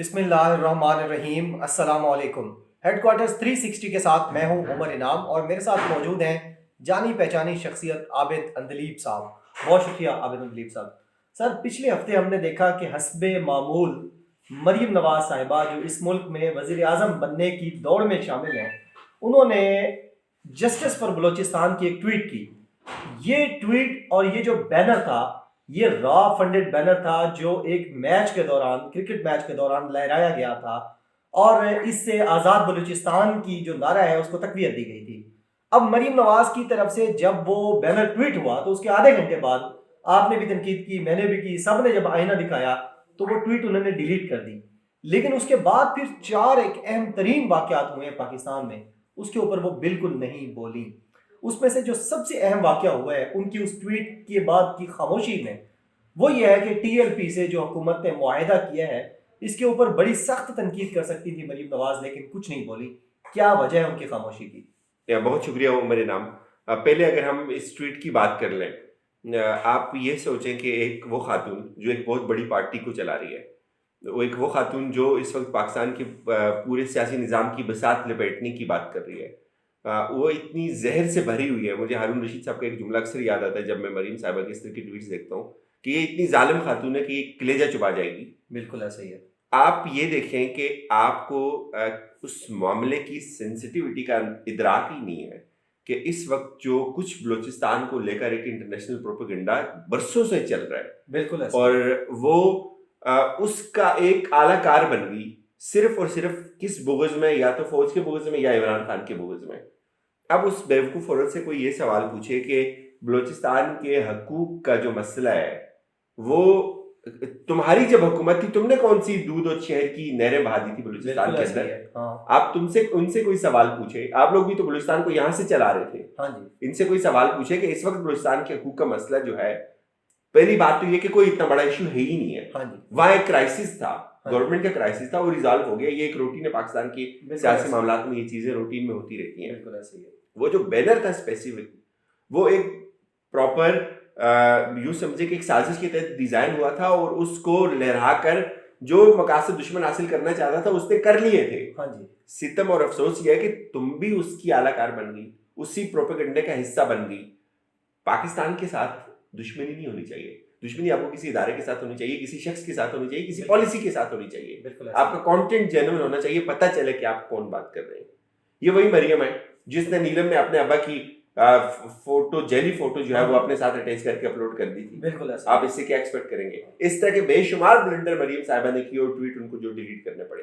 बिस्मिल्लाहिर्रहमानिर्रहीम अस्सलाम वालेकुम। हेडक्वार्टर्स 360 के साथ मैं हूं उमर इनाम और मेरे साथ मौजूद हैं जानी पहचानी शख्सियत आबिद अंदलीब साहब। बहुत शुक्रिया आबिद अंदलीब साहब। सर, पिछले हफ्ते हमने देखा कि हस्बे मामूल मरीम नवाज साहिबा जो इस मुल्क में वजीर आज़म बनने की दौड़ में शामिल हैं, उन्होंने जस्टिस फॉर बलोचिस्तान की एक ट्वीट की। ये ट्वीट और ये जो बैनर था, ये रॉ फंडेड बैनर था जो एक मैच के दौरान, क्रिकेट मैच के दौरान लहराया गया था और इससे आज़ाद बलूचिस्तान की जो नारा है उसको तकवीत दी गई थी। अब मरीम नवाज की तरफ से जब वो बैनर ट्वीट हुआ तो उसके आधे घंटे बाद आपने भी तनकीद की, मैंने भी की, सब ने जब आईना दिखाया तो वो ट्वीट उन्होंने डिलीट कर दी। लेकिन उसके बाद फिर चार एक अहम तरीन वाक़यात हुए पाकिस्तान में, उसके ऊपर वो बिल्कुल नहीं बोली। उसमें से जो सबसे अहम वाक़या हुआ है उनकी उस ट्वीट के बाद की खामोशी में, वो ये है कि टीएलपी से जो हुकूमत ने मुआहिदा किया है इसके ऊपर बड़ी सख्त तनकीद कर सकती थी मरीम नवाज, लेकिन कुछ नहीं बोली। क्या वजह है उनकी खामोशी की? बहुत शुक्रिया उमर इनाम। पहले अगर हम इस ट्वीट की बात कर लें, आप ये सोचें कि एक वो खातून जो एक बहुत बड़ी पार्टी को चला रही है, वो खातून जो इस वक्त पाकिस्तान के पूरे सियासी निज़ाम की बसात लपेटने की बात कर रही है, वो इतनी जहर से भरी हुई है। मुझे हारून रशीद साहब का एक जुमला अक्सर याद आता है जब मैं मरीम साहिबा की इस तरह की ट्वीट्स देखता हूँ कि ये इतनी जालिम खातून है कि ये कलेजा चुबा जाएगी। बिल्कुल ऐसा ही है। आप ये देखें कि आपको उस मामले की सेंसिटिविटी का इदराक ही नहीं है कि इस वक्त जो कुछ बलूचिस्तान को लेकर एक इंटरनेशनल प्रोपेगेंडा बरसों से चल रहा है, बिल्कुल ऐसा। और वो उसका एक आला कार बन गई सिर्फ और सिर्फ किस बुग़्ज़ में, या तो फौज के बुग़्ज़ में या इमरान खान के बुग़्ज़ में। अब उस बेवकूफ़ औरत से कोई ये सवाल पूछे कि बलूचिस्तान के हकूक का जो मसला है, वो तुम्हारी जब हुकूमत थी तुमने कौन सी दूध और शहर की नहरें बहा दी थी बलूचिस्तान के अंदर? हाँ। आप तुमसे उनसे कोई सवाल पूछे, आप लोग भी तो बलूचिस्तान को यहाँ से चला रहे थे। हाँ जी। इनसे कोई सवाल पूछे कि इस वक्त बलूचिस्तान के हकूक का मसला जो है, पहली बात तो ये कि कोई इतना बड़ा इशू है ही नहीं है। हाँ जी। वहाँ एक क्राइसिस था, हाँ गवर्नमेंट का क्राइसिस था, वो रिजॉल्व हो गया। ये एक रूटीन है पाकिस्तान की सियासी मामला में, ये चीजें रूटीन में होती रहती हैं। बिल्कुल ऐसा ही है। वो जो बैनर था स्पेसिफिक, वो एक प्रॉपर यूं समझे कि एक साजिश के तहत डिजाइन हुआ था और उसको लहरा कर जो मकासद दुश्मन हासिल करना चाहता था उसने कर लिए थे। हाँ जी। सितम और अफसोस ये है कि तुम भी उसकी आलाकार बन गई, उसी प्रोपेगेंडे का हिस्सा बन गई। पाकिस्तान के साथ दुश्मनी नहीं होनी चाहिए। दुश्मनी आपको किसी इदारे के साथ होनी चाहिए, किसी शख्स के साथ होनी चाहिए, किसी पॉलिसी के साथ होनी चाहिए। आपका कंटेंट जेन्युइन होना चाहिए, पता चले कि आप कौन बात कर रहे हैं। ये वही मरियम है जिसने नीलम में अपने अब्बा की फोटो, जेली फोटो जो है वो अपने साथ अटैच करके अपलोड कर दी थी। बिल्कुल ऐसा। आप इससे क्या एक्सपेक्ट करेंगे? इस तरह के बेशुमार ब्लंडर मरियम साहिबा ने किए और ट्वीट उनको जो डिलीट करने पड़े।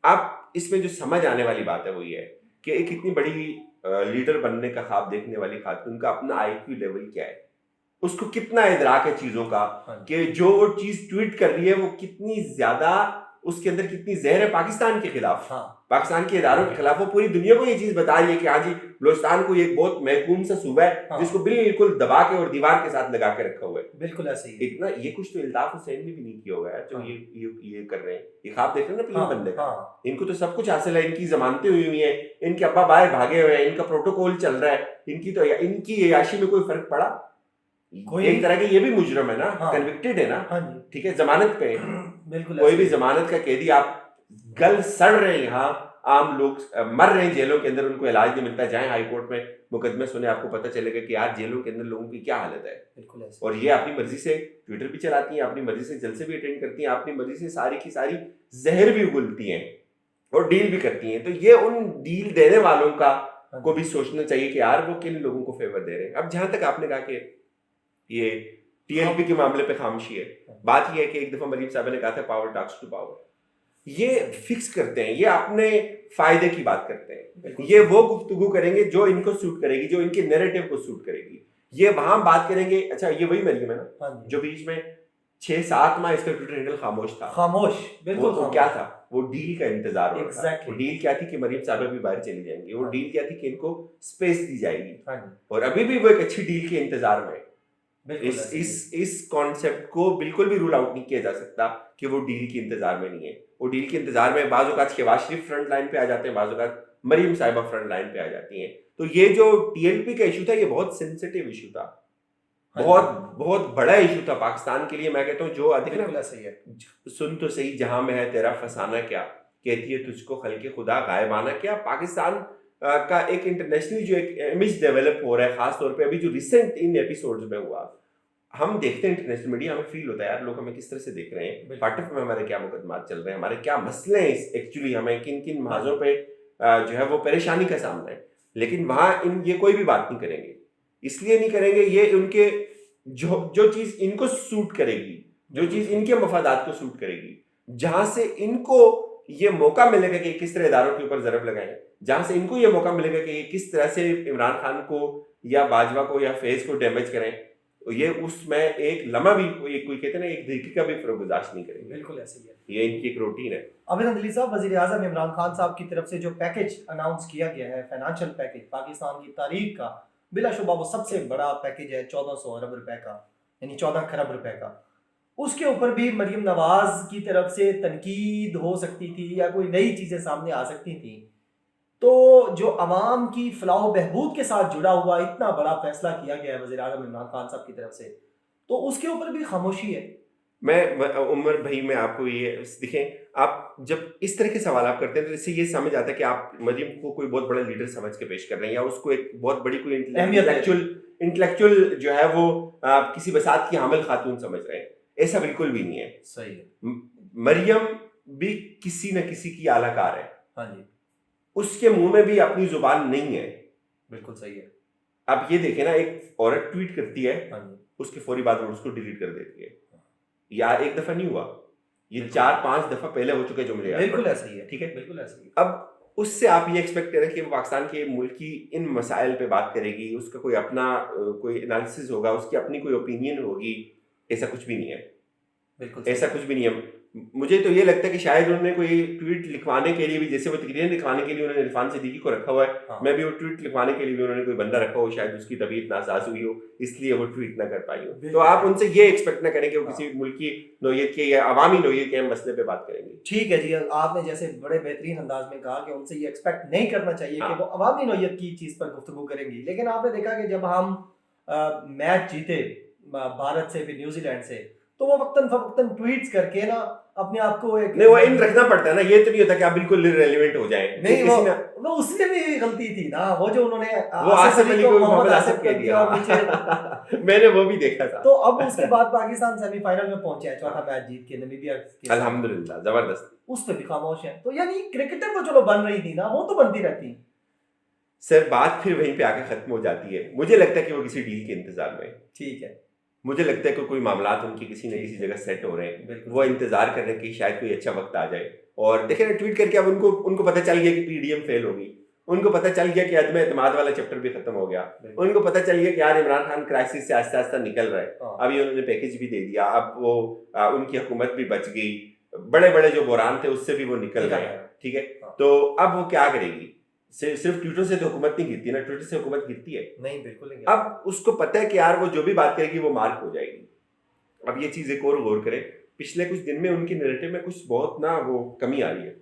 आप इसमें जो समझ आने वाली बात है वो ये है कि एक इतनी बड़ी लीडर बनने का ख्वाब देखने वाली खातून का अपना आईक्यू लेवल क्या है, उसको कितना इदराक है चीजों का, कि जो वो चीज ट्वीट कर रही है वो कितनी ज्यादा, उसके अंदर कितनी जहर है पाकिस्तान के खिलाफ, पाकिस्तान के इदारों के खिलाफ। वो पूरी दुनिया को ये चीज बता रही है कि हाँ जी, बलूचिस्तान को एक बहुत महकूम सा सूबा है जिसको बिल्कुल दबा के और दीवार के साथ लगा के रखा हुआ है। बिल्कुल ऐसे ही। इतना ये कुछ तो इल्ताफ हुसैन ने भी नहीं किया हुआ है जो ये कर रहे हैं। ये ख्वाब देख रहे हैं ना फिल्म बनने का, इनको तो सब कुछ हासिल है, इनकी जमानतें हुई हुई हैं, इनके अब्बा बाहर भागे हुए हैं, इनका प्रोटोकॉल चल रहा है, इनकी अय्याशी में कोई फर्क पड़ा? एक तरह के ये भी मुजरम है ना, कन्विक्टेड है ना, ठीक है, जमानत पे। बिल्कुल कोई भी जमानत का कैदी, आप गल सड़ रहे हैं, यहाँ आम लोग मर रहे हैं जेलों के अंदर, उनको इलाज नहीं मिलता। जाए हाई कोर्ट में मुकदमे सुने, आपको पता चलेगा कि यार जेलों के अंदर लोगों की क्या हालत है। बिल्कुल। और ये अपनी मर्जी से ट्विटर भी चलाती हैं, अपनी मर्जी से जलसे भी अटेंड करती हैं, अपनी मर्जी से सारी की सारी जहर भी उगलती हैं और डील भी करती हैं। तो ये उन डील देने वालों का को भी सोचना चाहिए कि यार वो किन लोगों को फेवर दे रहे हैं। अब जहां तक आपने कहा कि ये टीएलपी के मामले पे खामोशी है, बात ये है कि एक दफा मरीम साहब ने कहा था पावर टॉक्स टू पावर। ये फिक्स करते हैं, ये अपने फायदे की बात करते हैं, ये वो गुफ्तगू करेंगे जो इनको सूट करेगी, जो इनके नैरेटिव को सूट करेगी। ये वहां बात करेंगे। अच्छा, ये वही मरियम है ना जो बीच में 6-7 माह इसका ट्विटर हैंडल खामोश था। खामोश, बिल्कुल। वो क्या था? वो डील का इंतजार हो रहा था। वो डील क्या थी कि मरियम साहब भी बाहर चली जाएंगी। वो डील क्या थी कि इनको स्पेस दी जाएगी, और अभी भी वो एक अच्छी डील के इंतजार में। इस कॉन्सेप्ट को बिल्कुल भी रूल आउट नहीं किया जा सकता कि वो डील के इंतजार में नहीं है। वो डील के इंतजार में बाज़ औक़ात शहबाज शरीफ फ्रंट लाइन पे आ जाते हैं, बाज़ औक़ात मरीम साहिबा फ्रंट लाइन पे आ जाती हैं। तो ये जो टीएलपी का इशू था, ये बहुत सेंसिटिव इशू था। बहुत बहुत बड़ा इशू था पाकिस्तान के लिए। मैं कहता हूँ जो बिल्कुल ऐसा ही है। सुन तो सही जहां में है तेरा फसाना क्या, कहती है तुझको खल्के खुदा गायबाना क्या। पाकिस्तान का एक इंटरनेशनली जो एक इमेज डेवलप हो रहा है, खास तौर पे अभी जो रिसेंट इन एपिसोड्स में हुआ, हम देखते हैं इंटरनेशनल मीडिया, हमें फील होता है यार लोग हमें किस तरह से देख रहे हैं, फाटक में हमारे क्या मुकदमात चल रहे हैं, हमारे क्या मसले हैं, एक्चुअली हमें किन किन महाजों पे जो है वो परेशानी का सामना है। लेकिन वहां ये कोई भी बात नहीं करेंगे, इसलिए नहीं करेंगे, ये उनके जो चीज इनको सूट करेगी, जो चीज इनके मफादात को सूट करेगी, जहां से इनको ये मौका मिलेगा कि किस तरह इदारों के ऊपर जरब लगाएं, जहां से इनको ये मौका मिलेगा कि किस तरह से इमरान खान को या बाजवा को या फैज को डैमेज करें, ये उसमें एक लम्हा भी कोई कहते हैं ना एक दकीका भी फरोगुजाश्त नहीं करेंगे। बिल्कुल ऐसे ही है, ये इनकी एक रूटीन है। आबिद अंदली साहब, वजीर आजम इमरान खान साहब की तरफ से जो पैकेज अनाउंस किया गया है, फाइनेंशियल पैकेज पाकिस्तान की तारीख का बिलाशुबा वो सबसे बड़ा पैकेज है, 1400 अरब रुपए का, यानी 14 खरब रुपए का। उसके ऊपर भी मरियम नवाज की तरफ से तनकीद हो सकती थी या कोई नई चीजें सामने आ सकती थी। तो जो अवाम की फलाह बहबूद के साथ जुड़ा हुआ इतना बड़ा फैसला किया गया है वज़ीर आज़म इमरान खान साहब की तरफ से, तो उसके ऊपर भी खामोशी है। उमर भाई मैं आपको ये देखें, आप जब इस तरह के सवाल आप करते हैं तो इससे ये समझ आता है कि आप मरियम को कोई बहुत बड़ा लीडर समझ के पेश कर रहे हैं, या उसको एक बहुत बड़ी कोई इंटेलेक्चुअल जो है वो किसी बसात की हामिल खातून समझ रहे हैं। ऐसा बिल्कुल भी नहीं है। सही है। मरियम भी किसी न किसी की आलाकार है। हाँ जी। उसके मुंह में भी अपनी जुबान नहीं है। बिल्कुल सही है। आप ये देखें ना, एक औरत ट्वीट करती है, हाँ जी, उसके फौरी बाद वो उसको डिलीट कर देती है। यार एक दफा नहीं हुआ, ये 4-5 दफा पहले हो चुके जो मुझे याद। बिल्कुल ऐसा ही है। ठीक है, बिल्कुल ऐसा ही है। अब उससे आप ये एक्सपेक्ट करें कि वो पाकिस्तान के मुल्क की इन मसाइल पे बात करेगी, उसका कोई अपना कोई एनालिसिस होगा, उसकी अपनी कोई ओपिनियन होगी। ऐसा कुछ भी नहीं है। बिल्कुल ऐसा कुछ भी नहीं है। मुझे तो ये लगता है कि शायद उन्होंने कोई ट्वीट लिखवाने के लिए भी, जैसे वो तकरीरें लिखवाने के लिए उन्होंने इरफान सिद्दीकी को रखा हुआ है, हाँ। मैं भी वो ट्वीट लिखवाने के लिए भी उन्होंने कोई बंदा रखा हो, शायद उसकी तबीयत नासाज हुई हो इसलिए वो ट्वीट ना कर पाई हो। तो आप उनसे ये एक्सपेक्ट ना करें कि वो किसी मुल्क की नौयत के या अवामी नौयत के मसले पे बात करेंगे। ठीक है जी, आपने जैसे बड़े बेहतरीन अंदाज में कहा कि उनसे ये एक्सपेक्ट नहीं करना चाहिए कि वो अवामी नौयत की चीज पर गुफ्तगू करेंगी। लेकिन आपने देखा कि जब हम मैच जीते भारत से फिर न्यूजीलैंड से, तो वो वक्तन फवक्तन ट्वीट्स करके ना अपने आप को एक नहीं, वो इन रखना पड़ता है ना, ये तो नहीं होता कि आप बिल्कुल इररिलेवेंट हो जाएं। नहीं, वो उसमें भी गलती थी ना, वो जो उन्होंने वो आसिफ अली को मोहम्मद आसिफ कह दिया मैंने वो भी देखा था। तो अब उसके बाद पाकिस्तान सेमीफाइनल में पहुंचा है, चौथा मैच जीत के नमीबिया के, अल्हम्दुलिल्लाह जबरदस्त। उस पर भी खामोश है। तो यानी क्रिकेटर तो चलो बन रही थी ना, वो तो बनती रहती। सर बात फिर वहीं पे आके खत्म हो जाती है। मुझे लगता है कि वो किसी डील के इंतजार में। ठीक है, मुझे लगता है कि कोई मामलात उनकी किसी न किसी जगह सेट हो रहे हैं, वो इंतजार कर रहे हैं कि शायद कोई अच्छा वक्त आ जाए। और देखें ना, ट्वीट करके अब उनको पता चल गया कि पीडीएम फेल होगी, उनको पता चल गया कि अदम एतमाद वाला चैप्टर भी खत्म हो गया, उनको पता चल गया कि यार इमरान खान क्राइसिस से आहिस्ता आहिस्ता निकल रहा है। अब ये उन्होंने पैकेज भी दे दिया, अब वो उनकी हुकूमत भी बच गई, बड़े बड़े जो बुरान थे उससे भी वो निकल गए। ठीक है, तो अब वो क्या करेगी? सिर्फ ट्विटर से तो हुकूमत नहीं गिरती ना, ट्विटर से हुकूमत गिरती है नहीं, बिल्कुल नहीं। अब उसको पता है कि यार वो जो भी बात करेगी वो मार्क हो जाएगी। अब ये चीज एक और गौर करें, पिछले कुछ दिन में उनकी नैरेटिव में कुछ बहुत ना वो कमी आ रही है।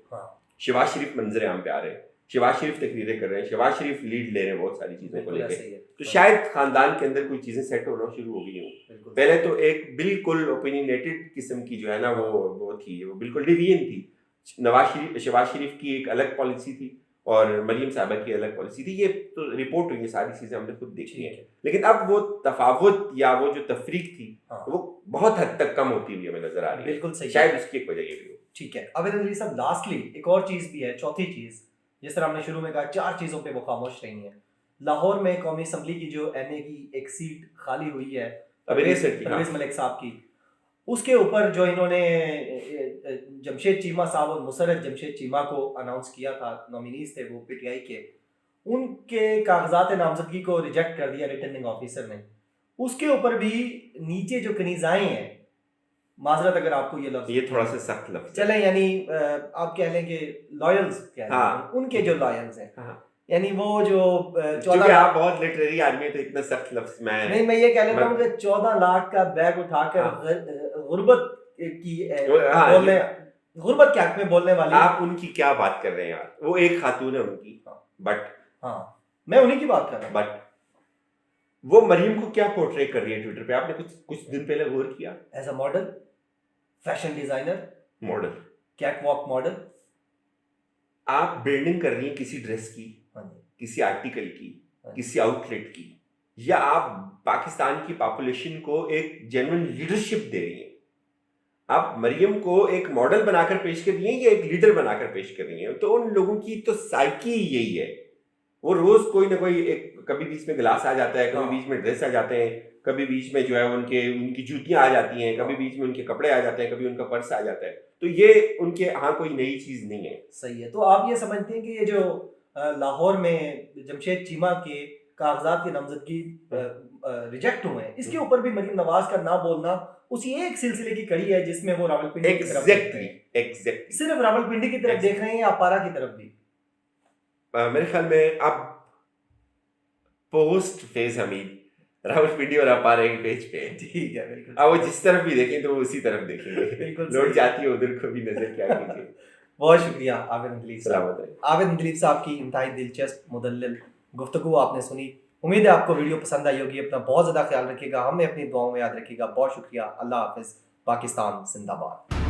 शहबाज शरीफ मंजर आम पे आ रहे हैं, शहबाज शरीफ तकरीरें कर रहे हैं, शहबाज शरीफ लीड ले रहे हैं बहुत सारी चीजों को लेकर। तो शायद खानदान के अंदर कोई चीजें सेट होना शुरू हो गई हों। पहले तो एक बिल्कुल ओपिनियनेटेड किस्म की जो है ना वो थी, वो बिल्कुल डिवीजन थी। शहबाज शरीफ की एक अलग पॉलिसी थी और मरियम साहबा की अलग पॉलिसी थी। ये तो रिपोर्ट हुई है, सारी चीजें हमने खुद देखी है। लेकिन अब वो तफावत या वो जो तफरीक थी वो बहुत हद तक कम होती हुई हमें नजर आ रही है। बिल्कुल सही, शायद उसकी एक वजह ये भी हो। ठीक है, अब अंदली साहब लास्टली एक और चीज भी है, चौथी चीज, जिस तरह हमने शुरू में कहा 4 चीजों पे वो खामोश रही है। लाहौर में कौमी असम्बली की जो एनए की एक सीट खाली हुई है परवेज मलिक साहब की, उसके ऊपर जो इन्होंने जमशेद चीमा साहब और मुसरत जमशेद चीमा को अनाउंस किया था, नॉमिनीज थे वो पीटीआई के, उनके कागजात नामजदगी को रिजेक्ट कर दिया रिटर्निंग ऑफिसर ने। उसके ऊपर भी नीचे जो कनीज़ाएं हैं, माजरत अगर आपको ये लफ्ज, ये थोड़ा सा सख्त लफ्ज चले, यानी आप कह लें कि लॉयल्स कह लें, उनके जो लॉयल्स हैं, यानी वो जो 14, आप बहुत लिटरेरी आदमी है तो इतना सख्त लफ्ज मैं ये कह लेता हूँ कि 14 लाख का बैग उठाकर गुर्बत की बोलने, गुर्बत के हक में बोलने वाली, आप उनकी क्या बात कर रहे हैं यार? वो एक खातून है उनकी, बट हाँ मैं उन्हीं की बात कर रहा हूँ, बट वो मरियम को क्या पोर्ट्रे कर रही है ट्विटर पे, आपने कुछ दिन पहले गौर किया? As a model, fashion designer, model, catwalk model. आप ब्रांडिंग कर रही हैं किसी ड्रेस की, हाँ जी, किसी आर्टिकल की, हाँ जी। किसी आउटलेट की, या आप पाकिस्तान की पॉपुलेशन को एक जेन्युइन लीडरशिप दे रही हैं। आप मरियम को एक मॉडल बनाकर पेश कर रही हैं या एक लीडर बनाकर पेश कर रही हैं? तो उन लोगों की तो साइकी यही है, वो रोज कोई ना कोई एक, कभी बीच में गिलास आ जाता है, कभी बीच में ड्रेस आ जाते हैं, कभी बीच में जो है उनकी जूतियां आ जाती हैं, कभी बीच में उनके कपड़े आ जाते हैं, कभी उनका पर्स आ जाता है। तो ये उनके यहाँ कोई नई चीज नहीं है। सही है। तो आप ये समझते हैं कि ये जो लाहौर में जमशेद चीमा के कागजात की नामजदगी रिजेक्ट हुए हैं, इसके ऊपर भी मरीम नवाज का ना बोलना उसी एक सिलसिले की कड़ी है जिसमें वो रावलपिंडी की तरफ देख रहे हैं। एग्जैक्टली सिर्फ रावलपिंडी की तरफ देख रहे हैं या पारा की तरफ भी? मेरे ख्याल में अब पोस्ट फेज हमीद रावलपिंडी और अपारे के पेज पे है। ठीक है, बिल्कुल। अब वो जिस तरफ भी देखें तो वो उसी तरफ देखेंगे। बिल्कुल लौट जाती है उधर को भी नजर, क्या कीजिए। बहुत शुक्रिया आबिद अंदलीब साहब। सलामत रहे। आबिद अंदलीब साहब की इंतहाई दिलचस्प मुदल्लिल गुफ्तगू आपने सुनी। उम्मीद है आपको वीडियो पसंद आई होगी। अपना बहुत ज़्यादा ख्याल रखिएगा, हमें अपनी दुआओं में याद रखिएगा। बहुत शुक्रिया। अल्लाह हाफिज़। पाकिस्तान जिंदाबाद।